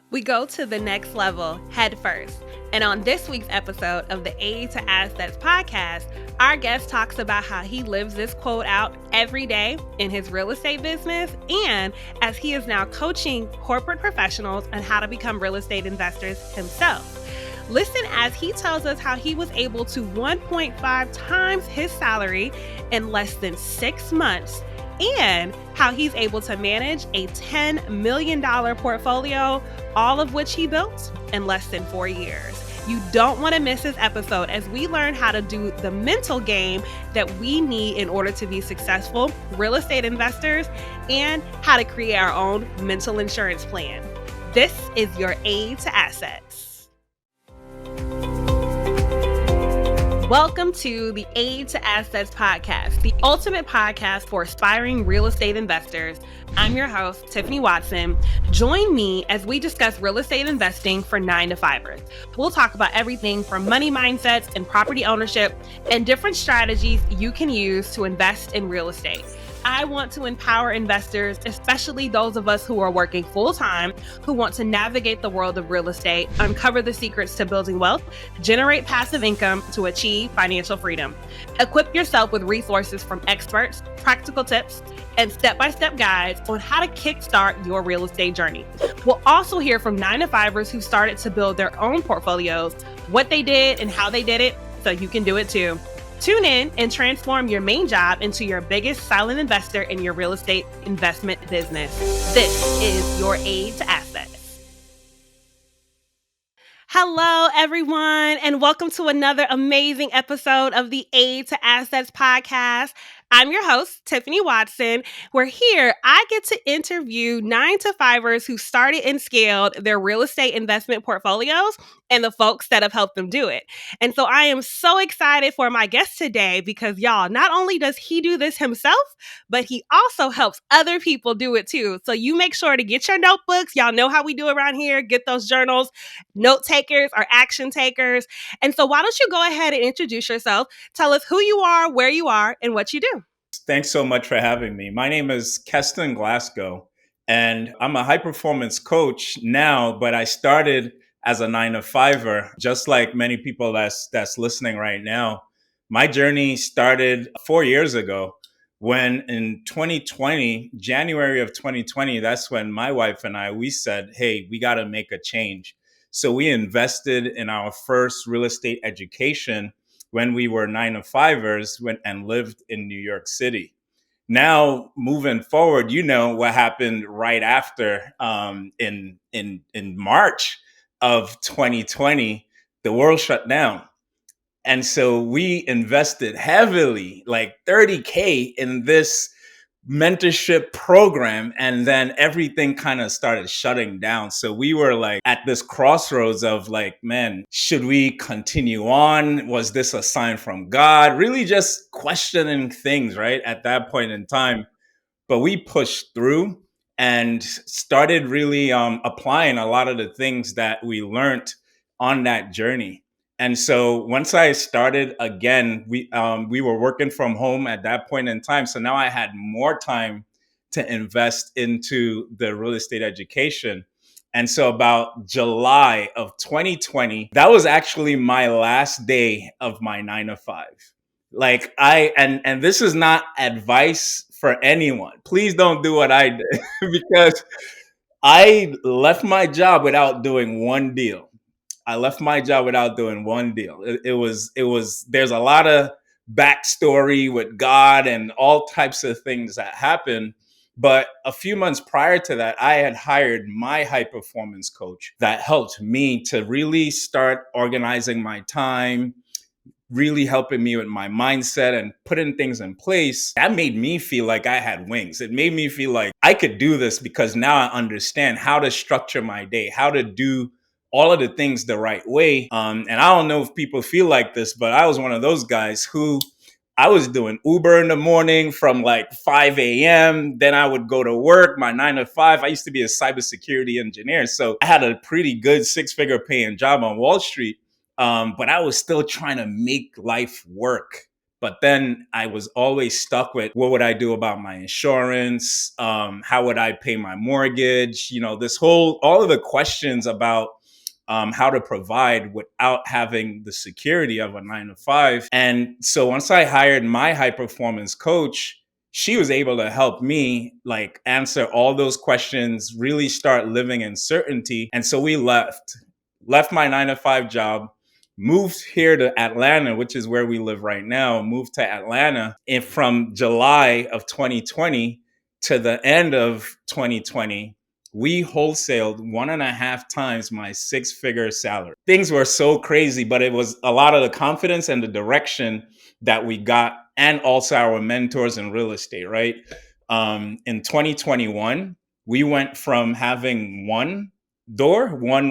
We go to the next level head first. And on this week's episode of the Aid to Assets podcast, our guest talks about how he lives this quote out every day in his real estate business and as he is now coaching corporate professionals on how to become real estate investors himself. Listen as he tells us how he was able to 1.5 times his salary in less than 6 months and how he's able to manage a $10 million portfolio, all of which he built in less than 4 years. You don't want to miss this episode as we learn how to do the mental game that we need in order to be successful real estate investors and how to create our own mental insurance plan. This is your Aid to Assets. Welcome to the Aid to Assets podcast, the ultimate podcast for aspiring real estate investors. I'm your host, Tiffany Watson. Join me as we discuss real estate investing for 9-to-5ers. We'll talk about everything from money mindsets and property ownership and different strategies you can use to invest in real estate. I want to empower investors, especially those of us who are working full-time, who want to navigate the world of real estate, uncover the secrets to building wealth, generate passive income to achieve financial freedom. Equip yourself with resources from experts, practical tips, and step-by-step guides on how to kickstart your real estate journey. We'll also hear from 9-to-5ers who started to build their own portfolios, what they did and how they did it, so you can do it too. Tune in and transform your main job into your biggest silent investor in your real estate investment business. This is your Aid to Assets. Hello, everyone, and welcome to another amazing episode of the Aid to Assets podcast. I'm your host, Tiffany Watson, where here I get to interview 9-to-5ers who started and scaled their real estate investment portfolios and the folks that have helped them do it. And so I am so excited for my guest today because y'all, not only does he do this himself, but he also helps other people do it too. So you make sure to get your notebooks. Y'all know how we do around here. Get those journals, note takers or action takers. And so why don't you go ahead and introduce yourself? Tell us who you are, where you are, and what you do. Thanks so much for having me. My name is Keston Glasgow, and I'm a high performance coach now, but I started as a 9-to-5er, just like many people that's listening right now. My journey started 4 years ago when in 2020, January of 2020, that's when my wife and we said, hey, we got to make a change. So we invested in our first real estate education when we were 9-to-5ers and lived in New York City. Now, moving forward, you know what happened right after in March of 2020, the world shut down. And so we invested heavily, like $30K in this mentorship program, and then everything kind of started shutting down. So we were like at this crossroads of like, man, should we continue on? Was this a sign from God? Really just questioning things, right? At that point in time. But we pushed through and started really applying a lot of the things that we learned on that journey. And so once I started again, we were working from home at that point in time. So now I had more time to invest into the real estate education. And so about July of 2020, that was actually my last day of my 9-to-5. Like and this is not advice for anyone. Please don't do what I did because I left my job without doing one deal. It was, there's a lot of backstory with God and all types of things that happened. But a few months prior to that, I had hired my high performance coach that helped me to really start organizing my time, really helping me with my mindset and putting things in place. That made me feel like I had wings. It made me feel like I could do this because now I understand how to structure my day, how to do all of the things the right way. And I don't know if people feel like this, but I was one of those guys who I was doing Uber in the morning from like 5 a.m. Then I would go to work, my 9-to-5. I used to be a cybersecurity engineer. So I had a pretty good 6-figure paying job on Wall Street. But I was still trying to make life work But then I was always stuck with what would I do about my insurance? How would I pay my mortgage? All of the questions about how to provide without having the security of a 9 to 5. And so once I hired my high performance coach, she was able to help me like answer all those questions, really start living in certainty. And so we left my 9 to 5 job, moved here to Atlanta, which is where we live right now, moved to Atlanta. And from July of 2020 to the end of 2020, we wholesaled 1.5 times my 6-figure salary. Things were so crazy, but it was a lot of the confidence and the direction that we got, and also our mentors in real estate, right? In 2021, we went from having one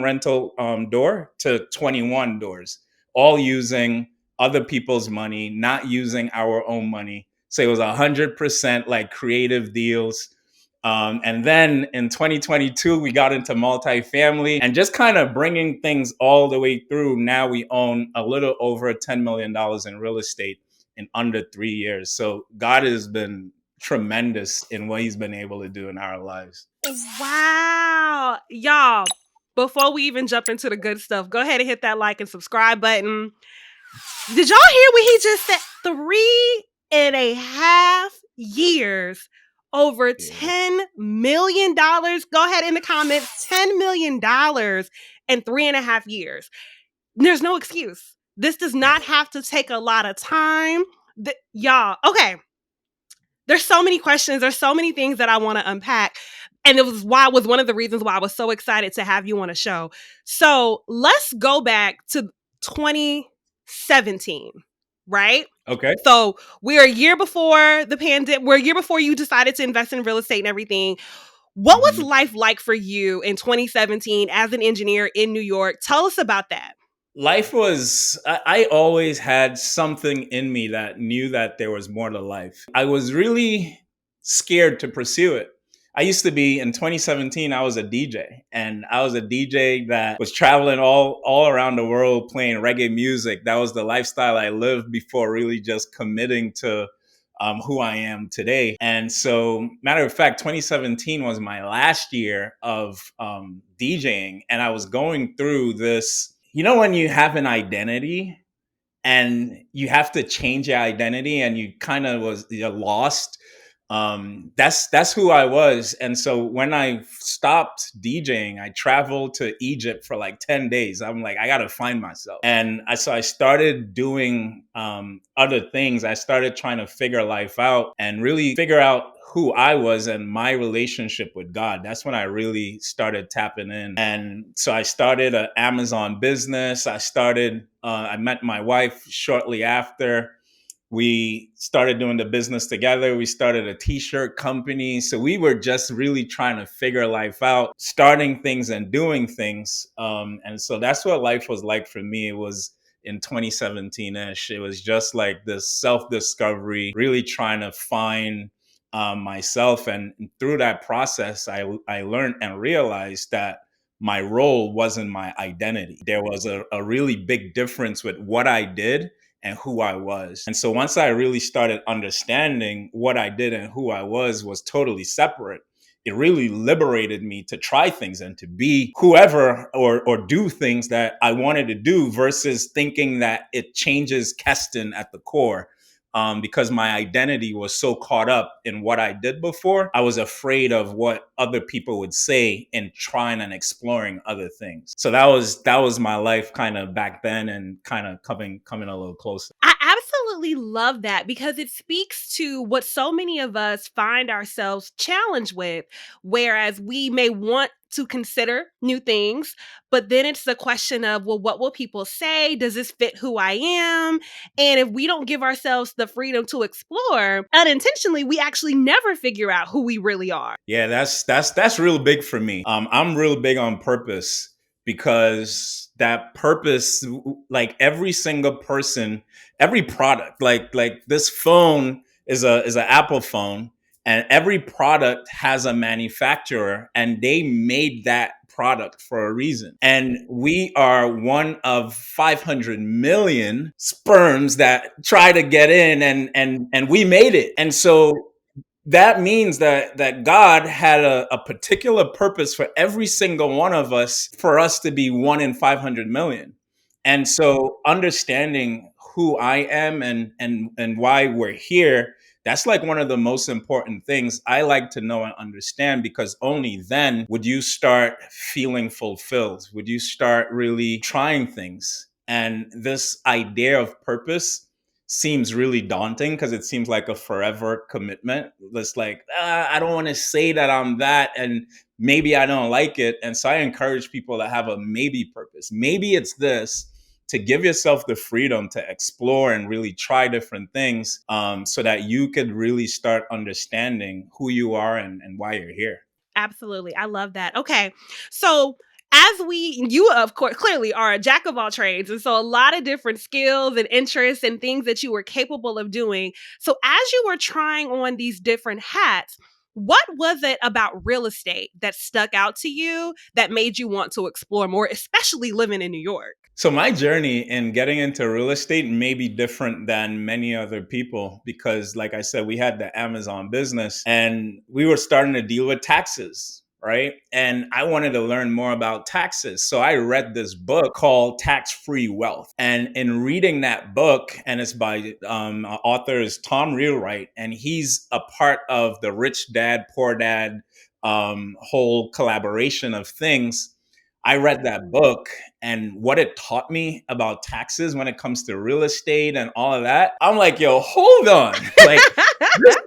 rental door, to 21 doors, all using other people's money, not using our own money. So it was 100% like creative deals. And then in 2022, we got into multifamily and just kind of bringing things all the way through. Now we own a little over $10 million in real estate in under 3 years. So God has been tremendous in what he's been able to do in our lives. Wow. Y'all, before we even jump into the good stuff, go ahead and hit that like and subscribe button. Did y'all hear what he just said? 3.5 years, over $10 million. Go ahead in the comments, $10 million in 3.5 years. There's no excuse. This does not have to take a lot of time. Y'all, okay. There's so many questions. There's so many things that I want to unpack. And it was one of the reasons why I was so excited to have you on a show. So let's go back to 2017, right? Okay. So we're a year before the pandemic. We're a year before you decided to invest in real estate and everything. What was life like for you in 2017 as an engineer in New York? Tell us about that. Life was, I always had something in me that knew that there was more to life. I was really scared to pursue it. I used to be, in 2017, I was a DJ, and I was a DJ that was traveling all around the world playing reggae music. That was the lifestyle I lived before really just committing to who I am today. And so, matter of fact, 2017 was my last year of DJing, and I was going through this. When you have an identity and you have to change your identity and you kind of you're lost, that's who I was. And so when I stopped DJing, I traveled to Egypt for like 10 days. I'm like, I got to find myself. And so I started doing other things. I started trying to figure life out and really figure out who I was and my relationship with God. That's when I really started tapping in. And so I started an Amazon business. I met my wife shortly after. We started doing the business together. We started a t-shirt company. So we were just really trying to figure life out, starting things and doing things. And so that's what life was like for me. It was in 2017-ish. It was just like this self-discovery, really trying to find myself. And through that process, I learned and realized that my role wasn't my identity. There was a really big difference with what I did and who I was. And so once I really started understanding what I did and who I was totally separate, it really liberated me to try things and to be whoever or do things that I wanted to do versus thinking that it changes Keston at the core. Because my identity was so caught up in what I did before, I was afraid of what other people would say in trying and exploring other things. So that was my life kind of back then, and kind of coming a little closer. I absolutely love that, because it speaks to what so many of us find ourselves challenged with, whereas we may want to consider new things, but then it's the question of, well, what will people say? Does this fit who I am? And if we don't give ourselves the freedom to explore unintentionally, we actually never figure out who we really are. Yeah, that's real big for me. I'm real big on purpose, because that purpose, like every single person, every product, like this phone is an Apple phone, and every product has a manufacturer, and they made that product for a reason. And we are one of 500 million sperms that try to get in, and we made it. And so that means that God had a particular purpose for every single one of us, for us to be one in 500 million. And so understanding who I am and why we're here, that's like one of the most important things I like to know and understand, because only then would you start feeling fulfilled, would you start really trying things. And this idea of purpose seems really daunting because it seems like a forever commitment. It's like, I don't want to say that I'm that, and maybe I don't like it. And so I encourage people to have a maybe purpose. Maybe it's this, to give yourself the freedom to explore and really try different things, so that you could really start understanding who you are and why you're here. Absolutely. I love that. Okay. So, you of course clearly are a jack of all trades. And so a lot of different skills and interests and things that you were capable of doing. So, as you were trying on these different hats, what was it about real estate that stuck out to you that made you want to explore more, especially living in New York? So my journey in getting into real estate may be different than many other people because, like I said, we had the Amazon business and we were starting to deal with taxes, right? And I wanted to learn more about taxes. So I read this book called Tax-Free Wealth. And in reading that book, and it's by author is Tom Wheelwright, and he's a part of the Rich Dad, Poor Dad whole collaboration of things. I read that book, and what it taught me about taxes when it comes to real estate and all of that, I'm like, yo, hold on. Like,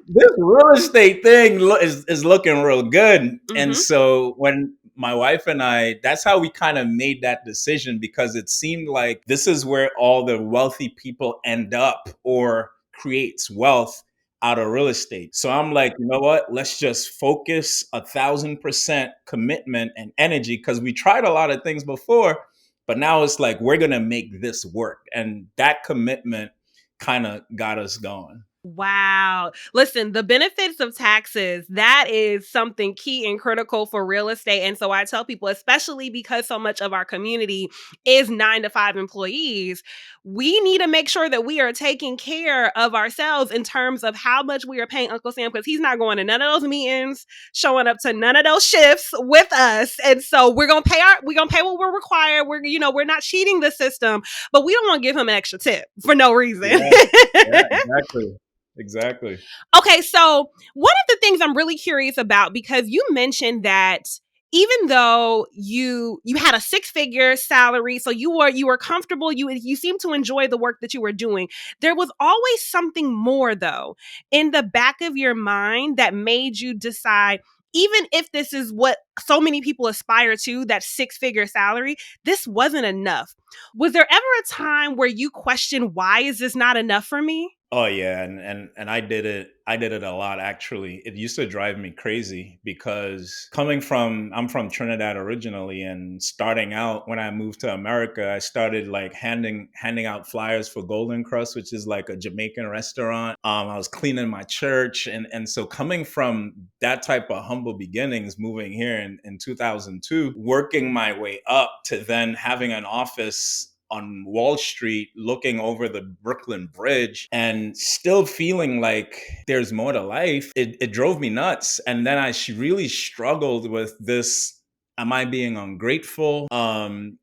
this real estate thing is looking real good. Mm-hmm. And so when my wife and I, that's how we kind of made that decision, because it seemed like this is where all the wealthy people end up or creates wealth out of real estate. So I'm like, you know what? Let's just focus 1,000% commitment and energy, because we tried a lot of things before, but now it's like, we're going to make this work. And that commitment kind of got us going. Wow. Listen, the benefits of taxes, that is something key and critical for real estate. And so I tell people, especially because so much of our community is 9-to-5 employees, we need to make sure that we are taking care of ourselves in terms of how much we are paying Uncle Sam, because he's not going to none of those meetings, showing up to none of those shifts with us. And so we're going to pay what we're required. We're not cheating the system, but we don't want to give him an extra tip for no reason. Yeah, exactly. Exactly. Okay, so one of the things I'm really curious about, because you mentioned that even though you had a 6-figure salary, so you were comfortable, you seemed to enjoy the work that you were doing, there was always something more though in the back of your mind that made you decide, even if this is what so many people aspire to, that 6-figure salary, this wasn't enough. Was there ever a time where you questioned, why is this not enough for me? Oh yeah, and I did it. I did it a lot, actually. It used to drive me crazy because I'm from Trinidad originally, and starting out when I moved to America, I started like handing out flyers for Golden Crust, which is like a Jamaican restaurant. I was cleaning my church, and so coming from that type of humble beginnings, moving here in 2002, working my way up to then having an office on Wall Street looking over the Brooklyn Bridge and still feeling like there's more to life, it drove me nuts. And then I really struggled with this, am I being ungrateful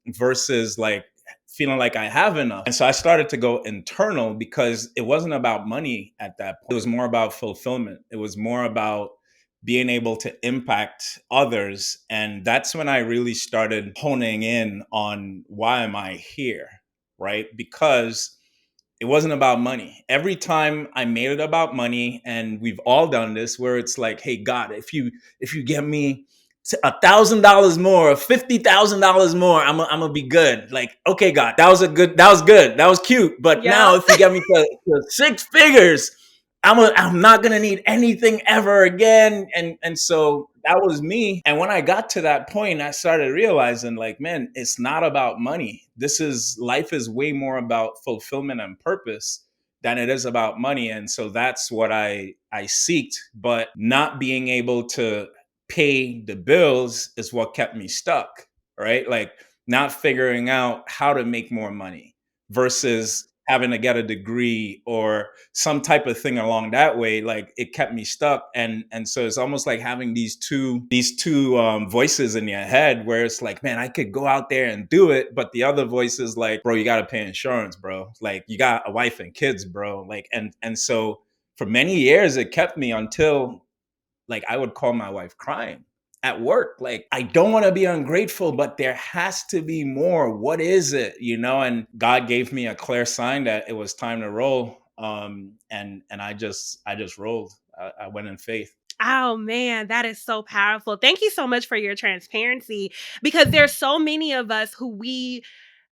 versus like feeling like I have enough. And so I started to go internal, because it wasn't about money at that point. It was more about fulfillment. It was more about being able to impact others. And that's when I really started honing in on, why am I here? Right? Because it wasn't about money. Every time I made it about money, and we've all done this, where it's like, hey, God, if you give me $1,000 more, $50,000 more, I'm gonna be good. Like, okay, God, that was good, that was cute. But now, if you get me to 6 figures, I'm not gonna need anything ever again. And so that was me. And when I got to that point, I started realizing, like, man, it's not about money. Life is way more about fulfillment and purpose than it is about money. And so that's what I seeked, but not being able to pay the bills is what kept me stuck, right? Like not figuring out how to make more money versus having to get a degree or some type of thing along that way. Like it kept me stuck. And so it's almost like having these two voices in your head where it's like, man, I could go out there and do it. But the other voice is like, bro, you got to pay insurance, bro. Like you got a wife and kids, bro. Like, and so for many years, it kept me until like I would call my wife crying at work. Like, I don't want to be ungrateful, but there has to be more. What is it? And God gave me a clear sign that it was time to roll. And I just rolled. I went in faith. Oh man, that is so powerful. Thank you so much for your transparency because there's so many of us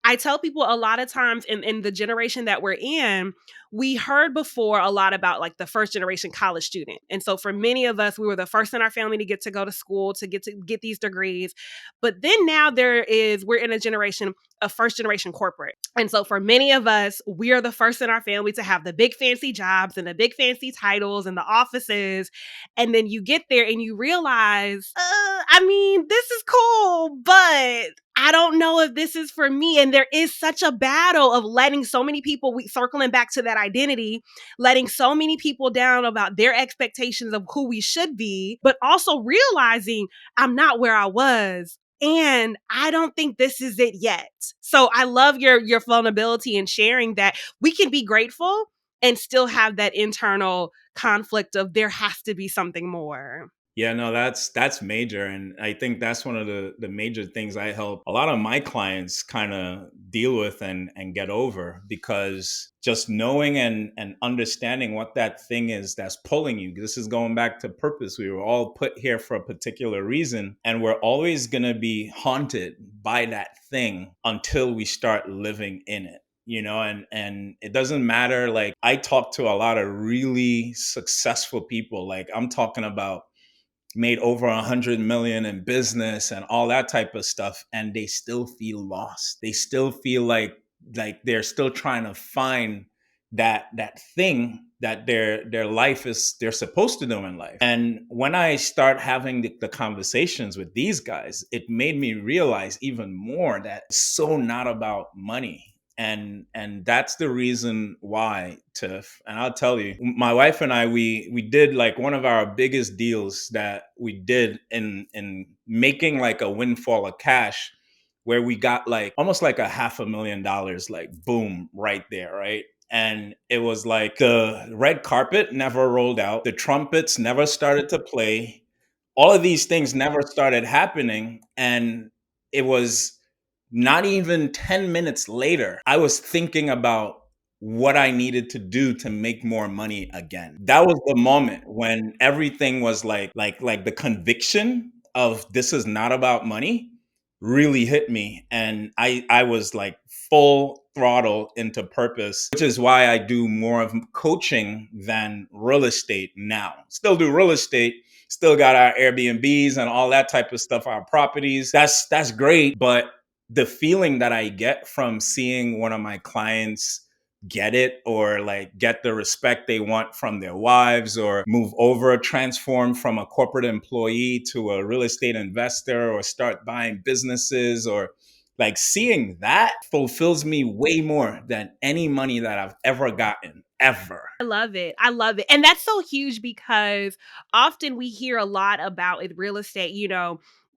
I tell people a lot of times in the generation that we're in, we heard before a lot about like the first generation college student. And so for many of us, we were the first in our family to go to school, to get these degrees. But then now we're in a generation of first generation corporate. And so for many of us, we are the first in our family to have the big fancy jobs and the big fancy titles and the offices. And then you get there and you realize, this is cool, but I don't know if this is for me. And there is such a battle of letting so many people, circling back to that identity, letting so many people down about their expectations of who we should be, but also realizing I'm not where I was. And I don't think this is it yet. So I love your vulnerability in sharing that we can be grateful and still have that internal conflict of there has to be something more. Yeah, no, that's major. And I think that's one of the major things I help a lot of my clients kind of deal with and get over, because just knowing and understanding what that thing is that's pulling you. This is going back to purpose. We were all put here for a particular reason, and we're always gonna be haunted by that thing until we start living in it. And it doesn't matter. Like I talk to a lot of really successful people. Like I'm talking about made over 100 million in business and all that type of stuff, and they still feel lost. They still feel like they're still trying to find that thing that their life is they're supposed to do in life. And when I start having the conversations with these guys, it made me realize even more that it's so not about money. And that's the reason why, Tiff. And I'll tell you, my wife and I, we did like one of our biggest deals that we did in making like a windfall of cash, where we got like almost like $500,000, like boom, right there, right? And it was like the red carpet never rolled out, the trumpets never started to play, all of these things never started happening. And it was not even 10 minutes later, I was thinking about what I needed to do to make more money again. That was the moment when everything was like the conviction of this is not about money really hit me. And I was like full throttle into purpose, which is why I do more of coaching than real estate now. Still do real estate, still got our Airbnbs and all that type of stuff, our properties. That's great, but the feeling that I get from seeing one of my clients get it, or like get the respect they want from their wives, or move over, transform from a corporate employee to a real estate investor, or start buying businesses, or like seeing that fulfills me way more than any money that I've ever gotten, ever. I love it. I love it. And that's so huge because often we hear a lot about in real estate,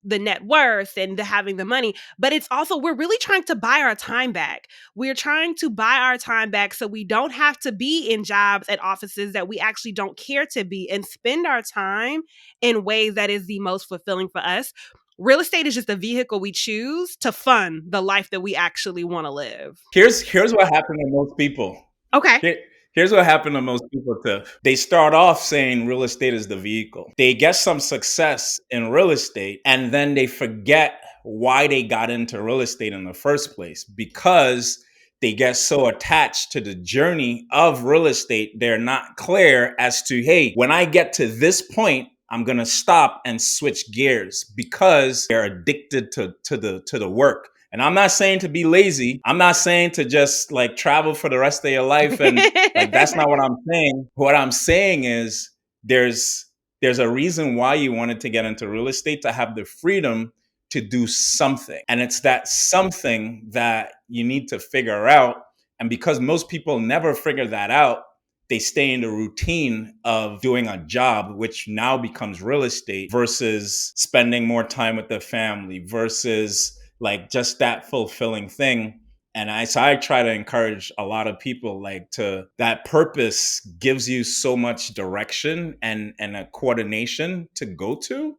the net worth and the having the money, but it's also we're really trying to buy our time back. We're trying to buy our time back so we don't have to be in jobs at offices that we actually don't care to be, and spend our time in ways that is the most fulfilling for us. Real estate is just a vehicle we choose to fund the life that we actually want to live. Here's what happened to most people. Okay. Here's what happened to most people, too. They start off saying real estate is the vehicle. They get some success in real estate, and then they forget why they got into real estate in the first place, because they get so attached to the journey of real estate. They're not clear as to, hey, when I get to this point, I'm going to stop and switch gears, because they're addicted to the work. And I'm not saying to be lazy. I'm not saying to just like travel for the rest of your life. And like, that's not what I'm saying. What I'm saying is there's There's a reason why you wanted to get into real estate, to have the freedom to do something. And it's that something that you need to figure out. And because most people never figure that out, they stay in the routine of doing a job, which now becomes real estate, versus spending more time with the family, versus like just that fulfilling thing. And I try to encourage a lot of people, like, to that purpose gives you so much direction and a coordination to go to.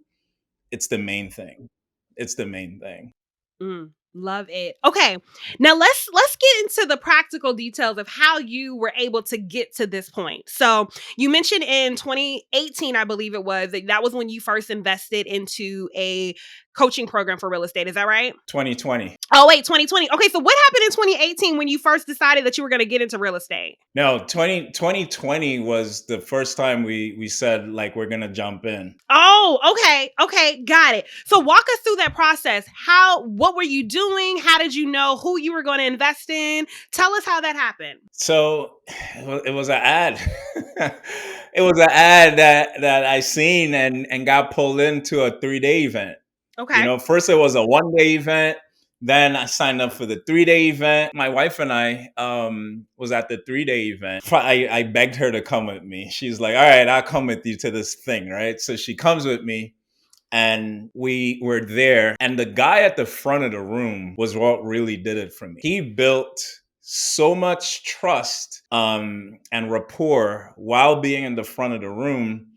It's the main thing. It's the main thing. Love it. Okay. Now let's get into the practical details of how you were able to get to this point. So, you mentioned in 2018, I believe it was, that was when you first invested into a coaching program for real estate. Is that right? 2020. Oh, wait, 2020. Okay, so what happened in 2018 when you first decided that you were going to get into real estate? No, 2020 was the first time we said, like, we're going to jump in. Oh, okay. Okay, got it. So walk us through that process. What were you doing? How did you know who you were going to invest in? Tell us how that happened. So it was an ad. It was an ad that I seen and got pulled into a 3-day event. You Okay. know, first it was a 1-day event. Then I signed up for the 3-day event. My wife and I was at the 3-day event. I begged her to come with me. She's like, all right, I'll come with you to this thing, right? So she comes with me and we were there. And the guy at the front of the room was what really did it for me. He built so much trust and rapport while being in the front of the room.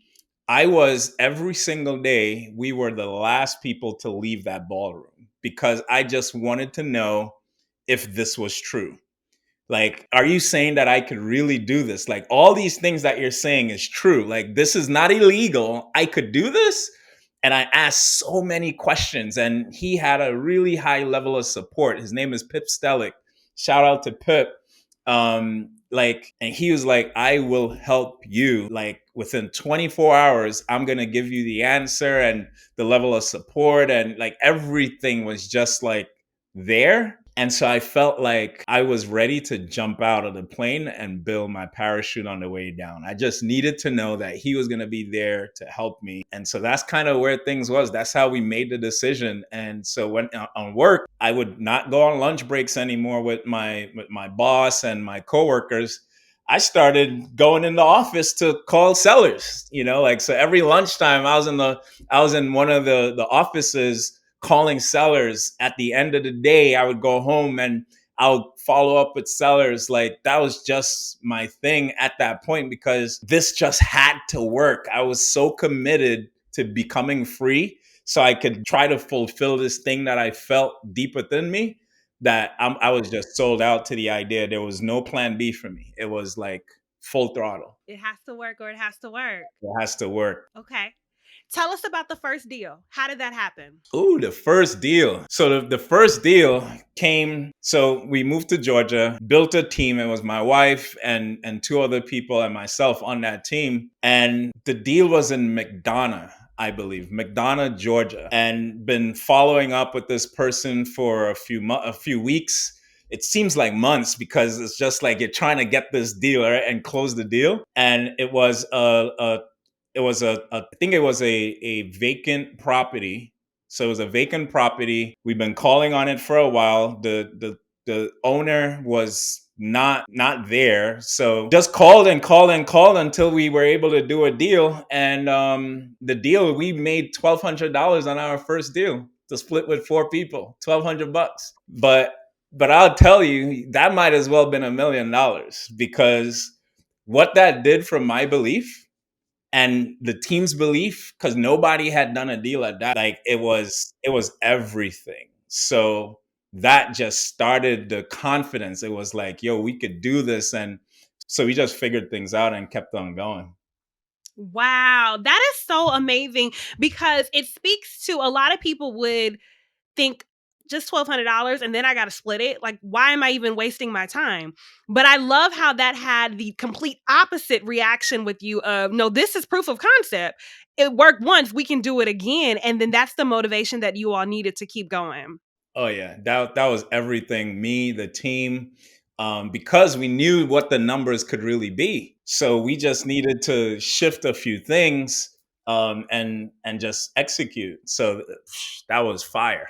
I was, every single day, we were the last people to leave that ballroom because I just wanted to know if this was true. Like, are you saying that I could really do this? Like, all these things that you're saying is true. Like, this is not illegal. I could do this. And I asked so many questions, and he had a really high level of support. His name is Pip Stellick. Shout out to Pip. And he was like, I will help you. Like, within 24 hours, I'm gonna give you the answer and the level of support, and like everything was just like there. And so I felt like I was ready to jump out of the plane and build my parachute on the way down. I just needed to know that he was going to be there to help me. And so that's kind of where things was. That's how we made the decision. And so when on work, I would not go on lunch breaks anymore with my boss and my coworkers. I started going in the office to call sellers, like, so every lunchtime I was in one of the offices calling sellers. At the end of the day, I would go home and I would follow up with sellers. Like, that was just my thing at that point because this just had to work. I was so committed to becoming free so I could try to fulfill this thing that I felt deep within me, that I was just sold out to the idea. There was no plan B for me. It was like full throttle. It has to work or it has to work. It has to work. Okay. Tell us about the first deal. How did that happen? Ooh, the first deal. So the first deal came. So we moved to Georgia, built a team. It was my wife and two other people and myself on that team. And the deal was in McDonough, I believe, McDonough, Georgia, and been following up with this person for a few weeks. It seems like months because it's just like you're trying to get this deal, right, and close the deal. And it was I think it was a vacant property. So it was a vacant property. We've been calling on it for a while. The owner was not there. So just called and called and called until we were able to do a deal. And the deal, we made $1,200 on our first deal to split with 4 people, $1,200. But I'll tell you, that might as well have been $1 million because what that did for my belief and the team's belief, because nobody had done a deal at that, like, it was everything. So that just started the confidence. It was like, yo, we could do this. And so we just figured things out and kept on going. Wow, that is so amazing because it speaks to a lot of people would think just $1,200 and then I got to split it. Like, why am I even wasting my time? But I love how that had the complete opposite reaction with you of, no, this is proof of concept. It worked once, we can do it again. And then that's the motivation that you all needed to keep going. Oh yeah, that was everything. Me, the team, because we knew what the numbers could really be. So we just needed to shift a few things and just execute. So that was fire.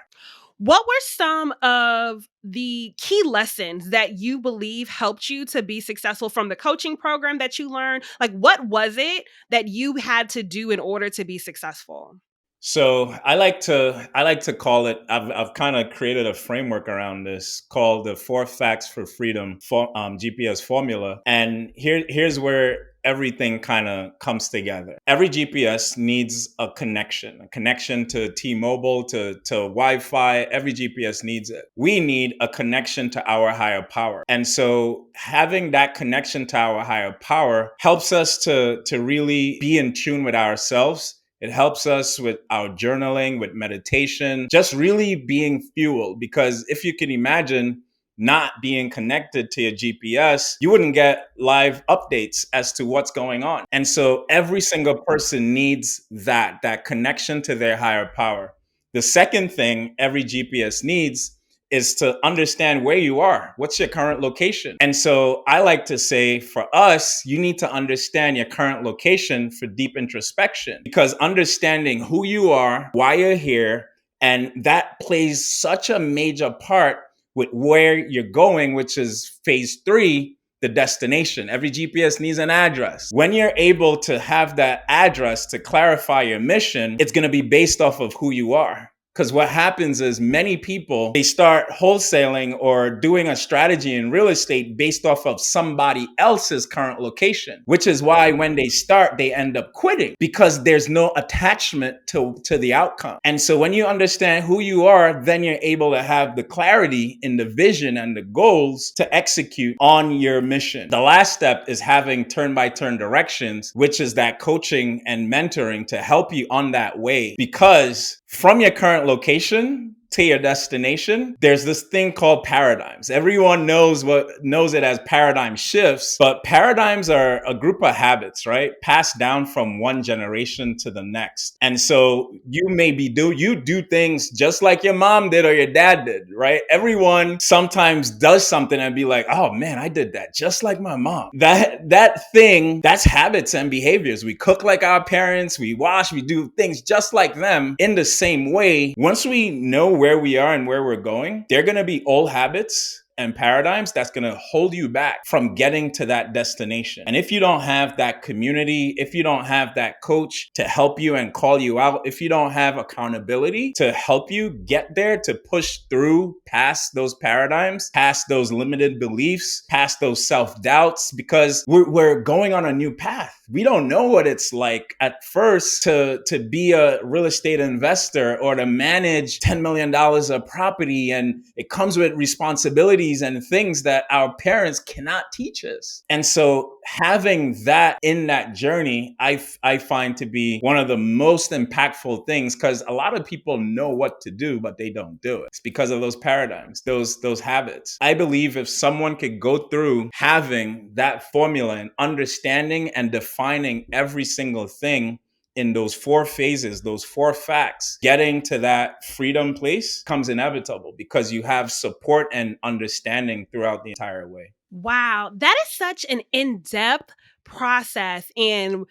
What were some of the key lessons that you believe helped you to be successful from the coaching program that you learned? Like, what was it that you had to do in order to be successful? So I like to call it. I've kind of created a framework around this called the Four Facts for Freedom GPS formula, and here's where everything kind of comes together. Every GPS needs a connection to T-Mobile, to Wi-Fi. Every GPS needs it. We need a connection to our higher power, and so having that connection to our higher power helps us to really be in tune with ourselves. It helps us with our journaling, with meditation, just really being fueled. Because if you can imagine not being connected to your GPS, you wouldn't get live updates as to what's going on. And so every single person needs that connection to their higher power. The second thing every GPS needs is to understand where you are. What's your current location? And so I like to say for us, you need to understand your current location for deep introspection, because understanding who you are, why you're here, and that plays such a major part with where you're going, which is phase three, the destination. Every GPS needs an address. When you're able to have that address to clarify your mission, it's going to be based off of who you are. Because what happens is many people, they start wholesaling or doing a strategy in real estate based off of somebody else's current location, which is why when they start, they end up quitting because there's no attachment to the outcome. And so when you understand who you are, then you're able to have the clarity in the vision and the goals to execute on your mission. The last step is having turn-by-turn directions, which is that coaching and mentoring to help you on that way. Because from your current location to your destination, there's this thing called paradigms. Everyone knows it as paradigm shifts, but paradigms are a group of habits, right? Passed down from one generation to the next. And so you do things just like your mom did or your dad did, right? Everyone sometimes does something and be like, oh man, I did that just like my mom. That thing, that's habits and behaviors. We cook like our parents, we wash, we do things just like them in the same way. Once we know where we are and where we're going, they're going to be old habits and paradigms that's going to hold you back from getting to that destination. And if you don't have that community, if you don't have that coach to help you and call you out, if you don't have accountability to help you get there, to push through past those paradigms, past those limited beliefs, past those self-doubts, because we're going on a new path. We don't know what it's like at first to be a real estate investor or to manage $10 million of property. And it comes with responsibilities and things that our parents cannot teach us. And so having that in that journey, I find to be one of the most impactful things, because a lot of people know what to do, but they don't do it. It's because of those paradigms, those habits. I believe if someone could go through having that formula and understanding and defining every single thing in those four phases, those four facts, getting to that freedom place comes inevitable because you have support and understanding throughout the entire way. Wow, that is such an in-depth process, and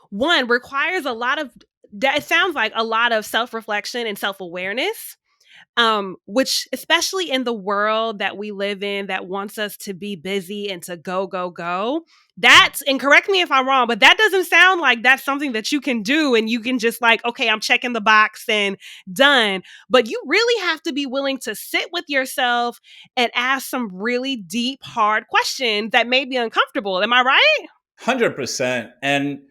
one requires a lot of it sounds like a lot of self-reflection and self-awareness, which especially in the world that we live in that wants us to be busy and to go, go, go. That's, and correct me if I'm wrong, but that doesn't sound like that's something that you can do and you can just like, okay, I'm checking the box and done. But you really have to be willing to sit with yourself and ask some really deep, hard questions that may be uncomfortable. Am I right? 100%. And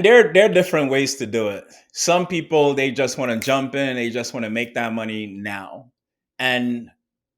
there are different ways to do it. Some people, they just want to jump in, they just want to make that money now. And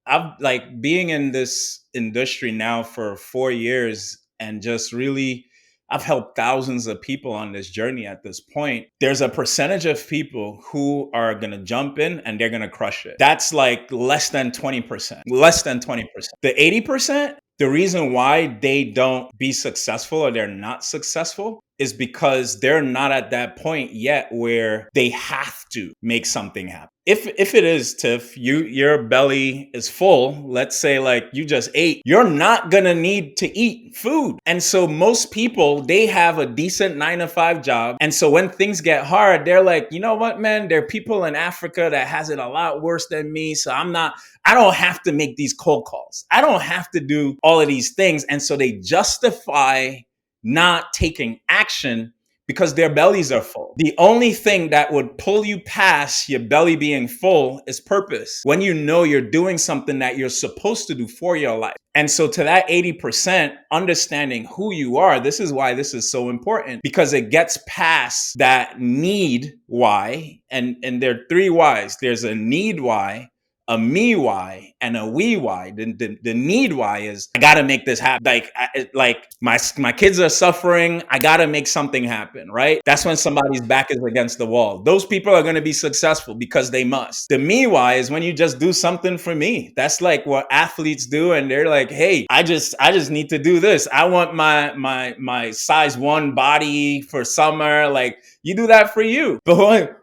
I've like being in this industry now for 4 years and just really, I've helped thousands of people on this journey at this point. There's a percentage of people who are going to jump in and they're going to crush it. That's like less than 20%, less than 20%. The 80%, the reason why they don't be successful or they're not successful is because they're not at that point yet where they have to make something happen. If it is, Tiff, your belly is full, let's say like you just ate, you're not gonna need to eat food. And so most people, they have a decent 9 to 5 job. And so when things get hard, they're like, you know what, man, there are people in Africa that has it a lot worse than me. So I don't have to make these cold calls. I don't have to do all of these things. And so they justify not taking action because their bellies are full. The only thing that would pull you past your belly being full is purpose. When you know you're doing something that you're supposed to do for your life. And so to that 80%, understanding who you are, this is why this is so important, because it gets past that need why. And there are 3 whys. There's a need why, a me why, and a we why. The need why is I gotta make this happen. Like my kids are suffering. I gotta make something happen, right? That's when somebody's back is against the wall. Those people are gonna be successful because they must. The me why is when you just do something for me. That's like what athletes do, and they're like, hey, I just need to do this. I want my size 1 body for summer. Like you do that for you. But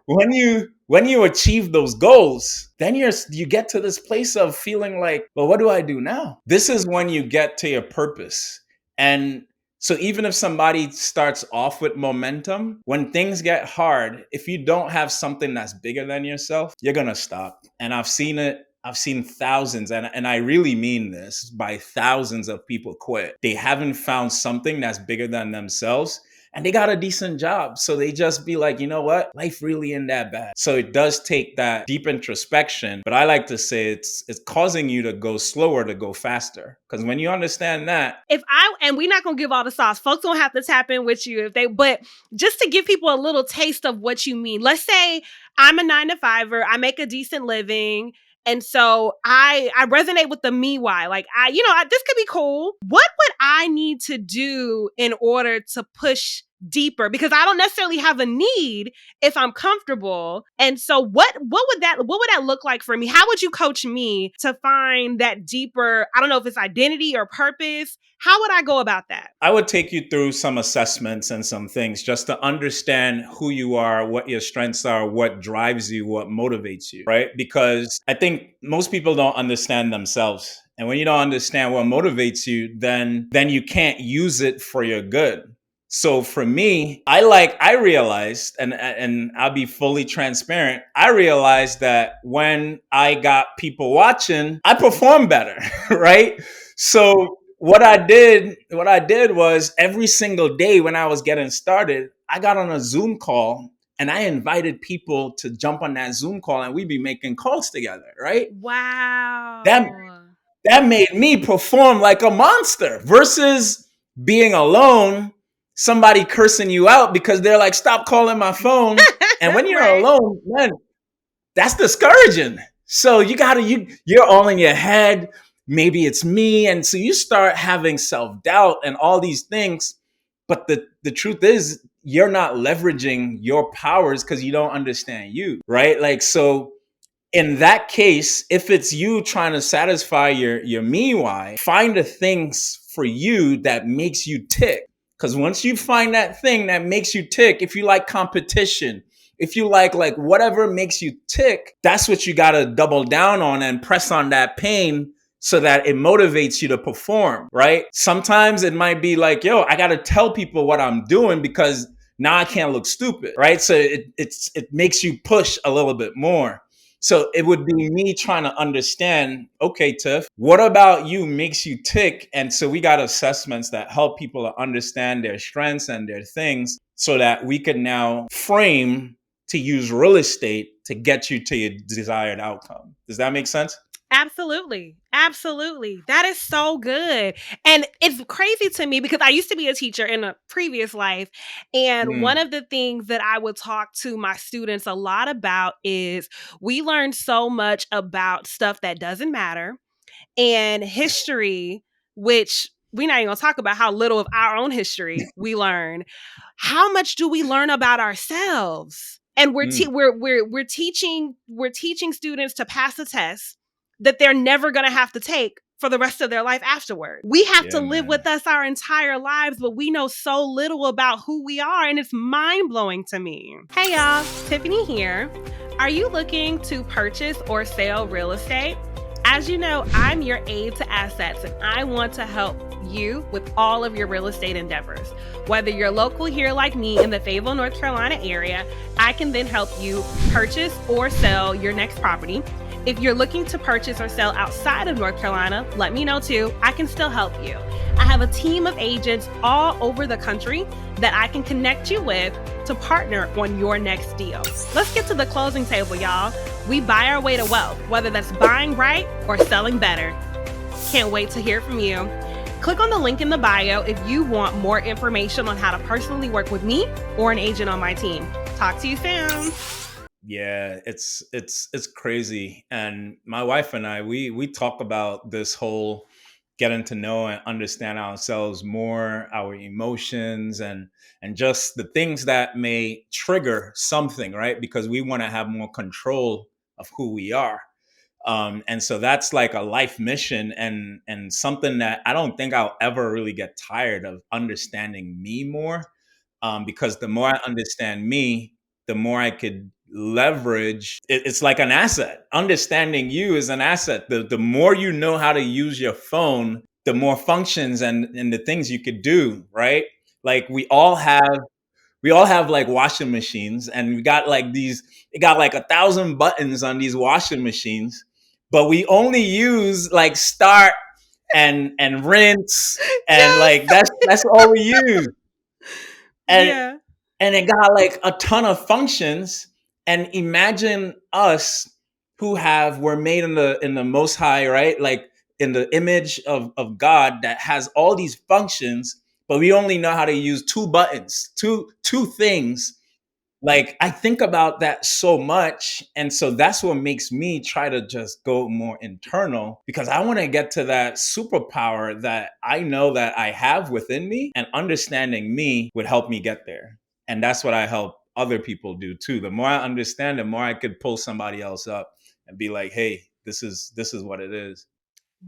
when you achieve those goals, then you get to this place of feeling like, well, what do I do now? This is when you get to your purpose. And so even if somebody starts off with momentum, when things get hard, if you don't have something that's bigger than yourself, you're going to stop. And I've seen it. I've seen thousands, and I really mean this, by thousands of people quit. They haven't found something that's bigger than themselves. And they got a decent job. So they just be like, you know what? Life really ain't that bad. So it does take that deep introspection. But I like to say it's causing you to go slower to go faster. Because when you understand that. And we're not going to give all the sauce. Folks don't have to tap in with you but just to give people a little taste of what you mean. Let's say I'm a 9 to 5er. I make a decent living. And so I resonate with the me why. Like, this could be cool. What would I need to do in order to push deeper? Because I don't necessarily have a need if I'm comfortable. And so what would that look like for me? How would you coach me to find that deeper, I don't know if it's identity or purpose? How would I go about that? I would take you through some assessments and some things just to understand who you are, what your strengths are, what drives you, what motivates you, right? Because I think most people don't understand themselves. And when you don't understand what motivates you, then you can't use it for your good. So for me, I realized, and I'll be fully transparent, I realized that when I got people watching, I perform better, right? So what I did was every single day when I was getting started, I got on a Zoom call and I invited people to jump on that Zoom call and we'd be making calls together, right? Wow. That made me perform like a monster versus being alone, somebody cursing you out because they're like, stop calling my phone. And when you're alone, man, that's discouraging. So you're all in your head. Maybe it's me. And so you start having self-doubt and all these things. But the truth is you're not leveraging your powers because you don't understand you, right? Like, so in that case, if it's you trying to satisfy your me why, find the things for you that makes you tick. Because once you find that thing that makes you tick, if you like competition, if you like whatever makes you tick, that's what you got to double down on and press on that pain so that it motivates you to perform, right? Sometimes it might be like, yo, I got to tell people what I'm doing because now I can't look stupid, right? So it makes you push a little bit more. So it would be me trying to understand, okay, Tiff, what about you makes you tick? And so we got assessments that help people to understand their strengths and their things so that we can now frame to use real estate to get you to your desired outcome. Does that make sense? Absolutely. Absolutely. That is so good. And it's crazy to me because I used to be a teacher in a previous life. And one of the things that I would talk to my students a lot about is we learn so much about stuff that doesn't matter and history, which we're not even going to talk about how little of our own history we learn. How much do we learn about ourselves? And we're teaching students to pass a test that they're never going to have to take for the rest of their life afterward. We have to Yeah, live man. with us our entire lives, but we know so little about who we are, and it's mind-blowing to me. Hey y'all, Tiffany here. Are you looking to purchase or sell real estate? As you know, I'm your aid to assets, and I want to help you with all of your real estate endeavors. Whether you're local here like me in the Fayetteville, North Carolina area, I can then help you purchase or sell your next property. If you're looking to purchase or sell outside of North Carolina, let me know too. I can still help you. I have a team of agents all over the country that I can connect you with to partner on your next deal. Let's get to the closing table, y'all. We buy our way to wealth, whether that's buying right or selling better. Can't wait to hear from you. Click on the link in the bio if you want more information on how to personally work with me or an agent on my team. Talk to you soon. Yeah, it's crazy. And my wife and I, we talk about this whole getting to know and understand ourselves more, our emotions, and just the things that may trigger something, right? Because we want to have more control of who we are. And so that's like a life mission, and something that I don't think I'll ever really get tired of, understanding me more. Because the more I understand me, the more I could leverage it's like an asset. Understanding you is an asset. The more you know how to use your phone, the more functions and the things you could do, right? Like we all have like washing machines, and we got like these, it got like 1,000 buttons on these washing machines, but we only use like start and rinse, and Yes. like that's all we use. And Yeah. and it got like a ton of functions. And imagine us, who have we're made in the most high, right? Like in the image of God, that has all these functions, but we only know how to use two buttons, two things. Like, I think about that so much. And so that's what makes me try to just go more internal, because I want to get to that superpower that I know that I have within me, and understanding me would help me get there. And that's what I help other people do too. The more I understand, the more I could pull somebody else up and be like, hey, this is what it is.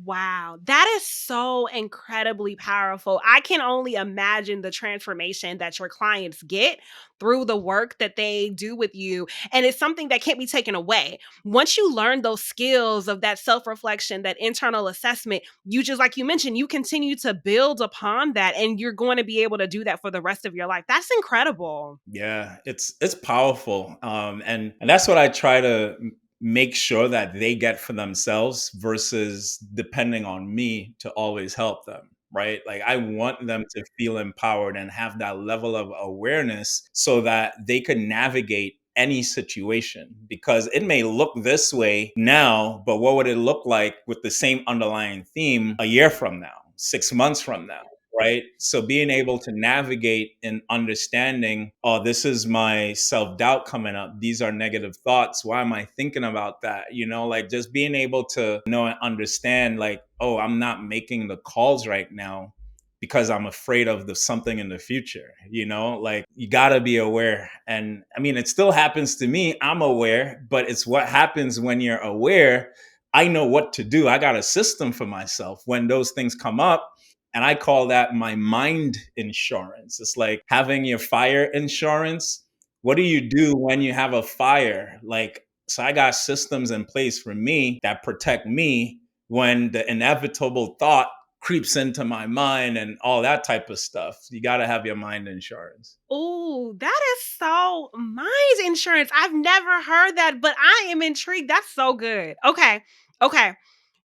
Wow, that is so incredibly powerful. I can only imagine the transformation that your clients get through the work that they do with you. And it's something that can't be taken away. Once you learn those skills of that self reflection, that internal assessment, you just, like you mentioned, you continue to build upon that, and you're going to be able to do that for the rest of your life. That's incredible. Yeah, it's powerful. And that's what I try to make sure that they get for themselves, versus depending on me to always help them, right? Like, I want them to feel empowered and have that level of awareness so that they can navigate any situation, because it may look this way now, but what would it look like with the same underlying theme a year from now, 6 months from now? Right. So being able to navigate and understanding, oh, this is my self doubt coming up. These are negative thoughts. Why am I thinking about that? Like, just being able to know and understand, like, oh, I'm not making the calls right now because I'm afraid of the something in the future. Like, you got to be aware. And I mean, it still happens to me. I'm aware, but it's what happens when you're aware. I know what to do. I got a system for myself when those things come up. And I call that my mind insurance. It's like having your fire insurance. What do you do when you have a fire? Like, so I got systems in place for me that protect me when the inevitable thought creeps into my mind and all that type of stuff. You got to have your mind insurance. Oh, that is so mind insurance. I've never heard that, but I am intrigued. That's so good. Okay. Okay.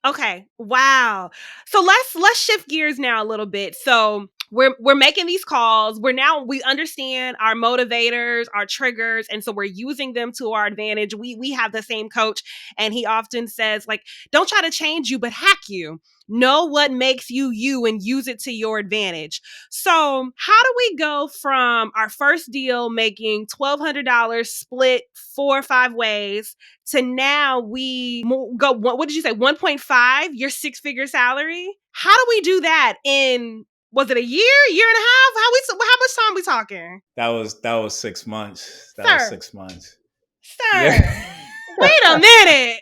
Okay. Wow. So let's shift gears now a little bit. So we're making these calls. We understand our motivators, our triggers, and so we're using them to our advantage. We have the same coach, and he often says, like, don't try to change you, but hack you. Know what makes you you and use it to your advantage. So how do we go from our first deal making $1,200 split 4 or 5 ways to now we go, what did you say, 1.5, your 6-figure salary? How do we do that in, was it a year and a half? How much time we talking? That was 6 months. That was Sir, 6 months. sir, Yeah. wait a minute.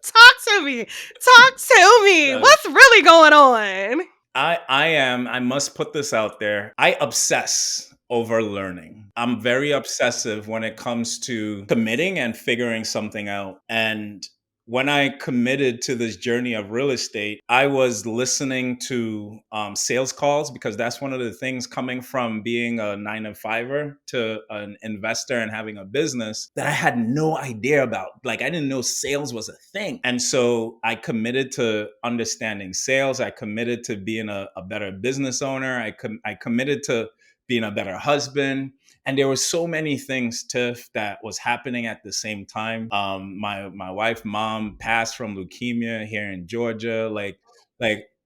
Talk to me. Talk to me. Yes. What's really going on? I must put this out there. I obsess over learning. I'm very obsessive when it comes to committing and figuring something out. And when I committed to this journey of real estate, I was listening to sales calls, because that's one of the things, coming from being a 9 to 5er to an investor and having a business, that I had no idea about. Like, I didn't know sales was a thing. And so I committed to understanding sales. I committed to being a better business owner. I committed to being a better husband. And there were so many things, Tiff, that was happening at the same time. My wife, mom, passed from leukemia here in Georgia. Like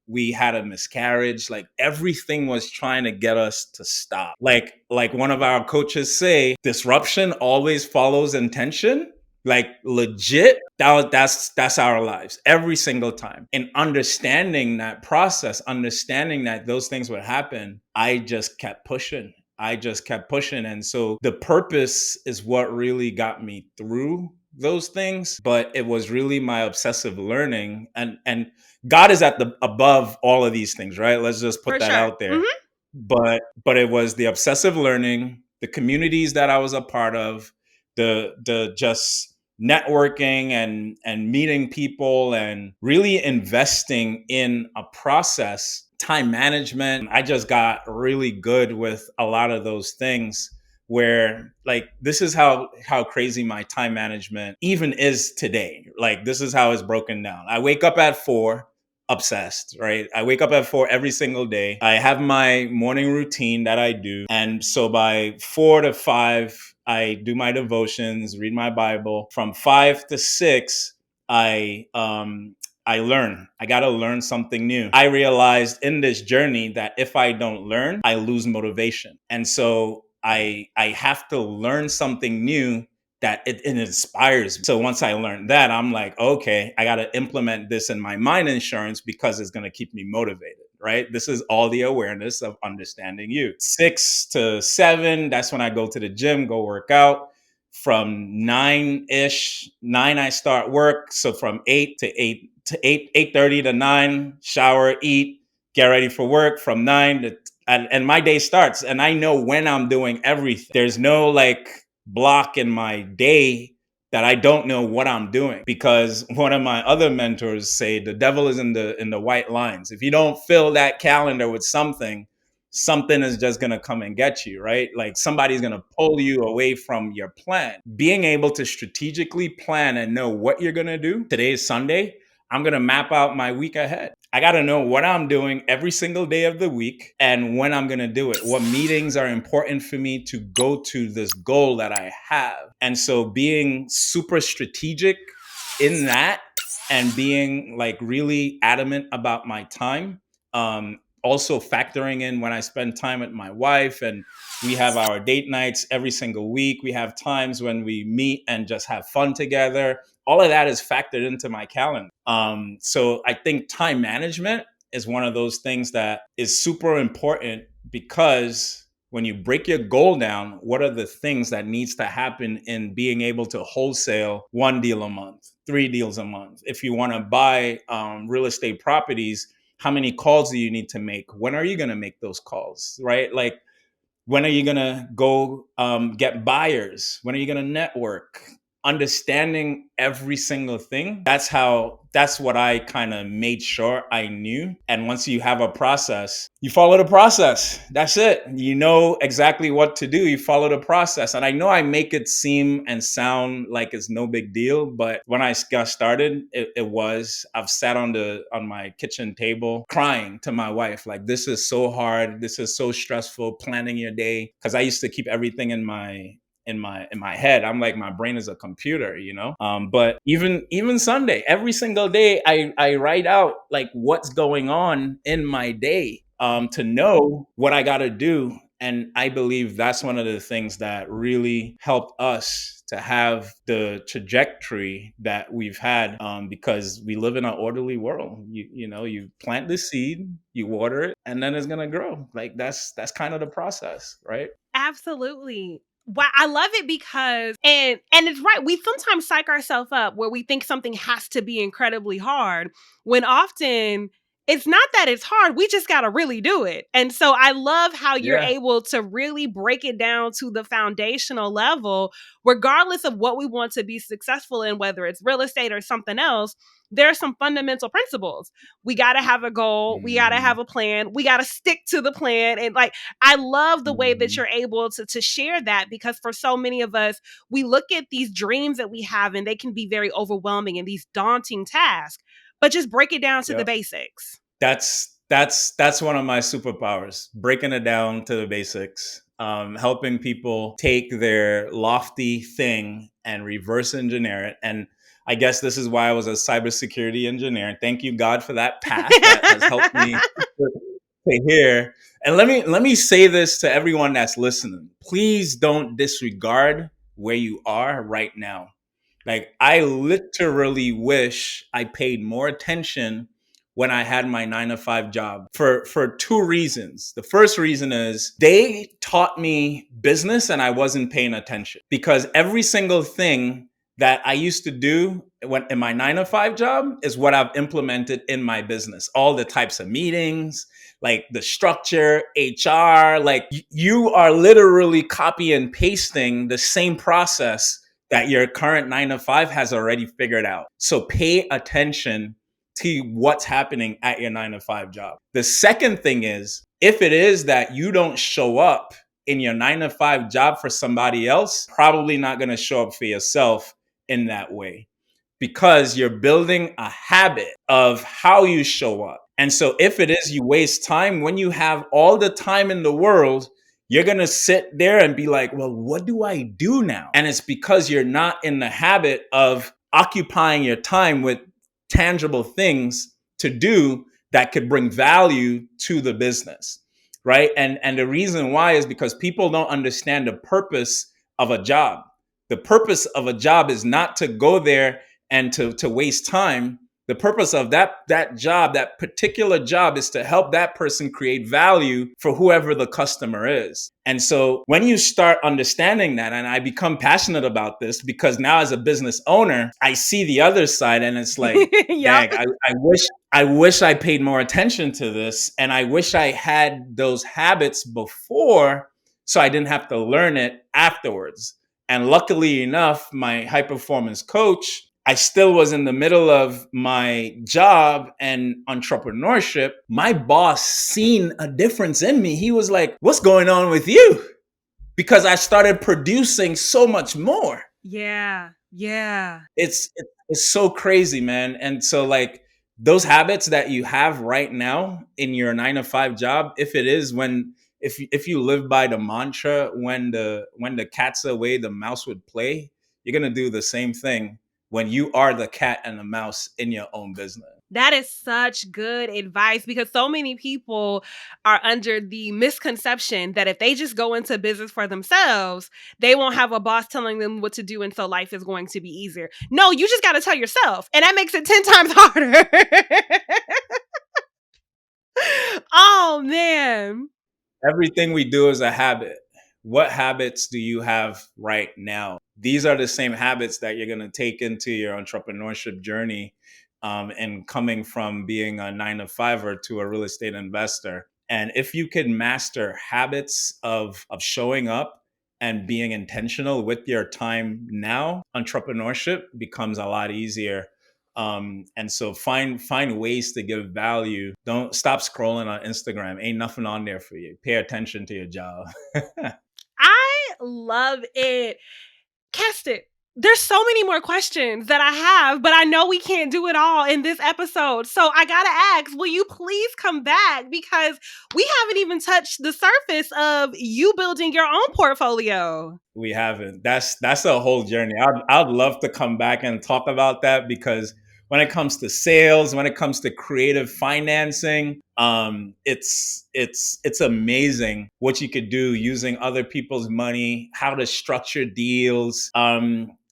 we had a miscarriage. Like, everything was trying to get us to stop. Like one of our coaches say, disruption always follows intention. Like, legit, that's our lives every single time. And understanding that process, understanding that those things would happen, I just kept pushing. And so the purpose is what really got me through those things. But it was really my obsessive learning, and God is at the above all of these things, right? Let's just put For that sure. out there. But it was the obsessive learning, the communities that I was a part of, the just networking and meeting people, and really investing in a process, time management. I just got really good with a lot of those things, where, like, this is how crazy my time management even is today. Like, this is how it's broken down. I wake up at 4, obsessed, right? I wake up at 4 every single day. I have my morning routine that I do. And so by 4 to 5, I do my devotions, read my Bible. From 5 to 6, I learn. I got to learn something new. I realized in this journey that if I don't learn, I lose motivation. And so I have to learn something new that it inspires me. So once I learned that, I'm like, okay, I got to implement this in my mind insurance, because it's going to keep me motivated, right? This is all the awareness of understanding you. 6 to 7, that's when I go to the gym, go work out. From 9 I start work. So from 8 to 8:30 to 9, shower, eat, get ready for work. From 9 to and my day starts, and I know when I'm doing everything. There's no like block in my day that I don't know what I'm doing, because one of my other mentors say the devil is in the white lines. If you don't fill that calendar with something, something is just going to come and get you, right? Like, somebody's going to pull you away from your plan. Being able to strategically plan and know what you're going to do. Today is Sunday. I'm going to map out my week ahead. I got to know what I'm doing every single day of the week, and when I'm going to do it. What meetings are important for me to go to this goal that I have. And so being super strategic in that, and being like really adamant about my time. Also factoring in when I spend time with my wife, and we have our date nights every single week. We have times when we meet and just have fun together. All of that is factored into my calendar. So I think time management is one of those things that is super important, because when you break your goal down, what are the things that needs to happen in being able to wholesale 1 deal a month, 3 deals a month? If you want to buy real estate properties, how many calls do you need to make? When are you going to make those calls, right? Like, when are you going to go get buyers? When are you going to network? Understanding every single thing. That's what I kind of made sure I knew. And once you have a process, you follow the process. That's it. You know exactly what to do. You follow the process. And I know I make it seem and sound like it's no big deal, but when I got started, it was. I've sat on my kitchen table crying to my wife, like, this is so hard. This is so stressful, planning your day. Because I used to keep everything in my head. I'm like, my brain is a computer, you know. But even Sunday, every single day, I write out like what's going on in my day, to know what I got to do. And I believe that's one of the things that really helped us to have the trajectory that we've had, because we live in an orderly world. You plant the seed, you water it, and then it's gonna grow. Like, that's kind of the process, right? Absolutely. Wow, I love it because and it's right. We sometimes psych ourselves up where we think something has to be incredibly hard when often it's not that it's hard. We just got to really do it. And so I love how you're Yeah. able to really break it down to the foundational level, regardless of what we want to be successful in, whether it's real estate or something else. There are some fundamental principles. We got to have a goal. We got to Mhm. have a plan. We got to stick to the plan. And like, I love the way that Mhm. you're able to share that because for so many of us, we look at these dreams that we have and they can be very overwhelming and these daunting tasks, but just break it down to the Yep. basics. That's one of my superpowers, breaking it down to the basics, helping people take their lofty thing and reverse engineer it. And I guess this is why I was a cybersecurity engineer. Thank you, God, for that path that has helped me to here. And let me say this to everyone that's listening. Please don't disregard where you are right now. Like, I literally wish I paid more attention when I had my 9 to 5 job for two reasons. The first reason is they taught me business and I wasn't paying attention because every single thing that I used to do when in my 9 to 5 job is what I've implemented in my business. All the types of meetings, like the structure, HR, like you are literally copy and pasting the same process that your current 9 to 5 has already figured out. So pay attention to what's happening at your 9 to 5 job. The second thing is, if it is that you don't show up in your 9 to 5 job for somebody else, probably not going to show up for yourself in that way because you're building a habit of how you show up. And so if it is you waste time when you have all the time in the world, you're going to sit there and be like, well, what do I do now? And it's because you're not in the habit of occupying your time with tangible things to do that could bring value to the business, right? And the reason why is because people don't understand the purpose of a job. The purpose of a job is not to go there and to waste time. The purpose of that job, that particular job, is to help that person create value for whoever the customer is. And so when you start understanding that, and I become passionate about this because now as a business owner, I see the other side and it's like, Yep. dang, I wish I paid more attention to this. And I wish I had those habits before so I didn't have to learn it afterwards. And luckily enough, my high performance coach, I still was in the middle of my job and entrepreneurship. My boss seen a difference in me. He was like, what's going on with you? Because I started producing so much more. Yeah. Yeah. It's so crazy, man. And so like those habits that you have right now in your 9 to 5 job, if it is when if you live by the mantra when the cat's away, the mouse would play, you're gonna do the same thing when you are the cat and the mouse in your own business. That is such good advice because so many people are under the misconception that if they just go into business for themselves, they won't have a boss telling them what to do. And so life is going to be easier. No, you just got to tell yourself. And that makes it 10 times harder. Oh, man. Everything we do is a habit. What habits do you have right now? These are the same habits that you're going to take into your entrepreneurship journey, and coming from being a 9 to 5er to a real estate investor. And if you can master habits of showing up and being intentional with your time now, entrepreneurship becomes a lot easier. And so find ways to give value. Don't stop scrolling on Instagram. Ain't nothing on there for you. Pay attention to your job. I love it. Keston, there's so many more questions that I have, but I know we can't do it all in this episode. So I got to ask, will you please come back? Because we haven't even touched the surface of you building your own portfolio. We haven't. That's a whole journey. I'd love to come back and talk about that because when it comes to sales, when it comes to creative financing, it's amazing what you could do using other people's money, how to structure deals.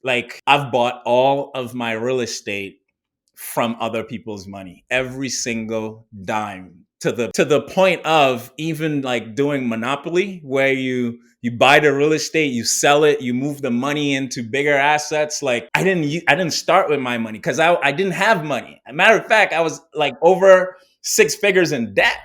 Like I've bought all of my real estate from other people's money, every single dime, to the point of even like doing monopoly, where you buy the real estate, you sell it, you move the money into bigger assets. Like I didn't start with my money because I didn't have money. As a matter of fact, I was like over six figures in debt.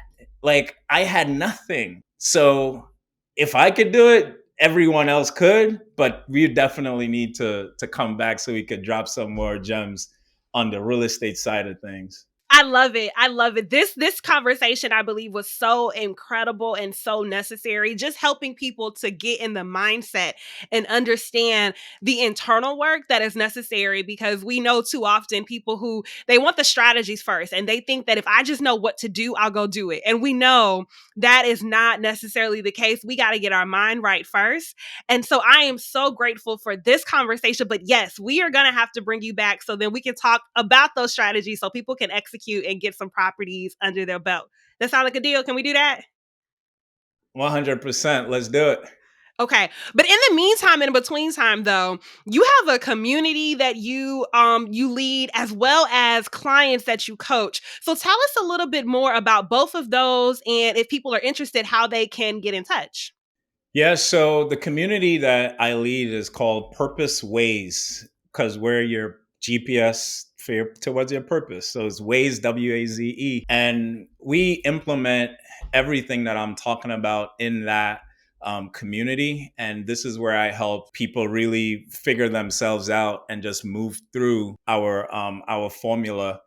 Like I had nothing. So if I could do it, everyone else could, but we definitely need to come back so we could drop some more gems on the real estate side of things. I love it. I love it. This conversation, I believe, was so incredible and so necessary. Just helping people to get in the mindset and understand the internal work that is necessary, because we know too often people who they want the strategies first and they think that if I just know what to do, I'll go do it. And we know that is not necessarily the case. We got to get our mind right first. And so I am so grateful for this conversation. But yes, we are going to have to bring you back so then we can talk about those strategies so people can execute and get some properties under their belt. That sounds like a deal. Can we do that? 100%. Let's do it. Okay. But in the meantime, in between time though, you have a community that you lead as well as clients that you coach. So tell us a little bit more about both of those, and if people are interested, how they can get in touch. Yeah, so the community that I lead is called Purpose Waze, because we're your GPS towards your purpose. So it's Waze, Waze. And we implement everything that I'm talking about in that community. And this is where I help people really figure themselves out and just move through our formula.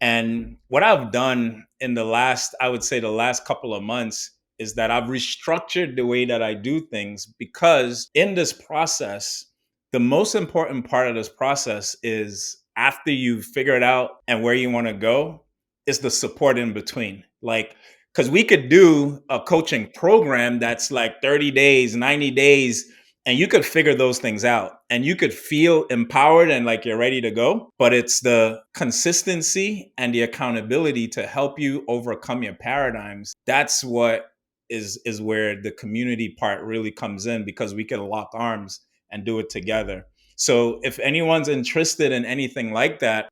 And what I've done in the last, I would say the last couple of months, is that I've restructured the way that I do things, because in this process, the most important part of this process is after you figure it out and where you want to go, is the support in between. Like, because we could do a coaching program that's like 30 days, 90 days, and you could figure those things out and you could feel empowered and like you're ready to go. But it's the consistency and the accountability to help you overcome your paradigms. That's what is where the community part really comes in, because we can lock arms and do it together. So if anyone's interested in anything like that,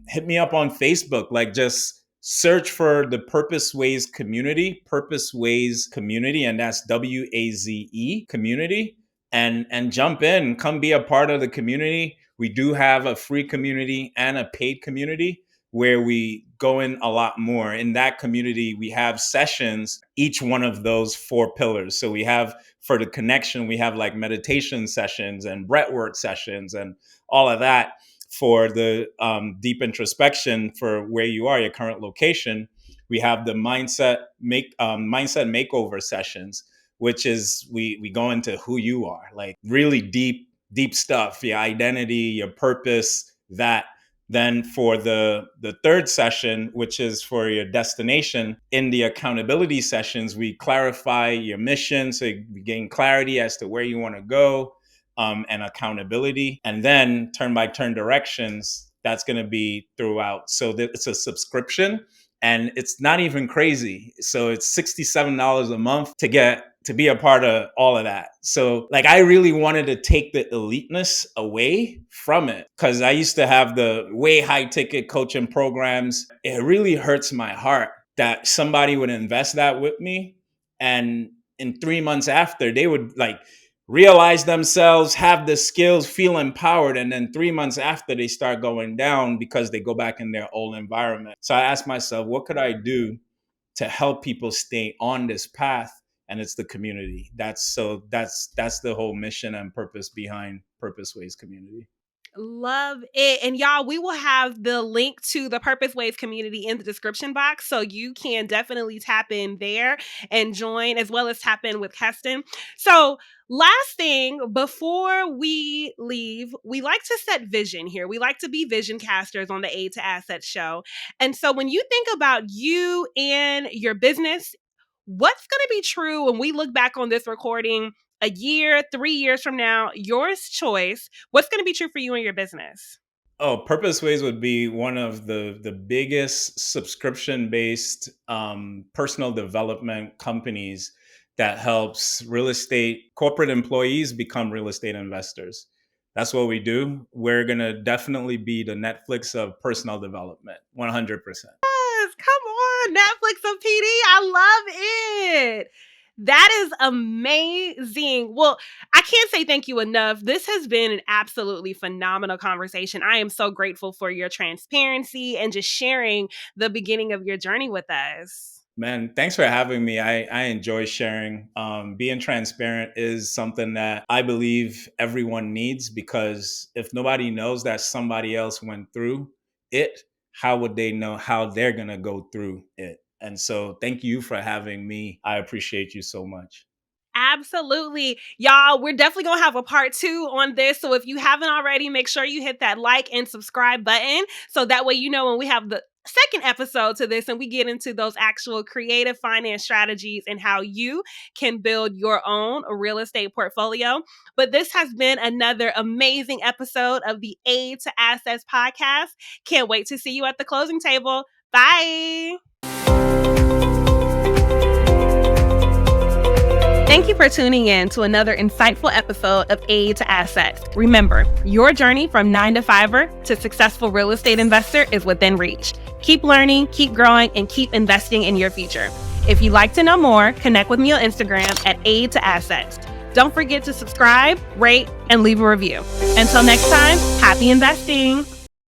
hit me up on Facebook. Like, just search for the Purpose Waze community, and that's WAZE community, and jump in, come be a part of the community. We do have a free community and a paid community where we go in a lot more. In that community, we have sessions, each one of those four pillars. So we have, for the connection, we have like meditation sessions and breathwork sessions and all of that. For the deep introspection, for where you are, your current location, we have the mindset makeover sessions, which is we go into who you are, like really deep stuff, your identity, your purpose, that. Then for the third session, which is for your destination, in the accountability sessions, we clarify your mission, so you gain clarity as to where you want to go, and accountability, and then turn by turn directions. That's going to be throughout. So it's a subscription, and it's not even crazy. So it's $67 a month to be a part of all of that. So like, I really wanted to take the eliteness away from it, because I used to have the way high ticket coaching programs. It really hurts my heart that somebody would invest that with me, and in 3 months after, they would like realize themselves, have the skills, feel empowered, and then 3 months after, they start going down because they go back in their old environment. So I asked myself, what could I do to help people stay on this path? And it's the community. That's the whole mission and purpose behind Purpose Ways community. Love it. And y'all, we will have the link to the Purpose Waves community in the description box. So you can definitely tap in there and join, as well as tap in with Keston. So last thing before we leave, we like to set vision here. We like to be vision casters on the Aid to Assets show. And so when you think about you and your business, what's going to be true when we look back on this recording a year, 3 years from now? Yours choice. What's going to be true for you and your business? Oh, Purpose Ways would be one of the biggest subscription based personal development companies that helps real estate corporate employees become real estate investors. That's what we do. We're going to definitely be the Netflix of personal development, 100%. Yes, come on, Netflix of PD. I love it. That is amazing. Well, I can't say thank you enough. This has been an absolutely phenomenal conversation. I am so grateful for your transparency and just sharing the beginning of your journey with us. Man, thanks for having me. I enjoy sharing. Being transparent is something that I believe everyone needs, because if nobody knows that somebody else went through it, how would they know how they're going to go through it? And so thank you for having me. I appreciate you so much. Absolutely. Y'all, we're definitely going to have a part 2 on this. So if you haven't already, make sure you hit that like and subscribe button. So that way, you know, when we have the second episode to this and we get into those actual creative finance strategies and how you can build your own real estate portfolio. But this has been another amazing episode of the Aid to Assets podcast. Can't wait to see you at the closing table. Bye. Thank you for tuning in to another insightful episode of Aid to Assets. Remember, your journey from 9-to-5er to successful real estate investor is within reach. Keep learning, keep growing, and keep investing in your future. If you'd like to know more, connect with me on Instagram at Aid to Assets. Don't forget to subscribe, rate, and leave a review. Until next time, happy investing.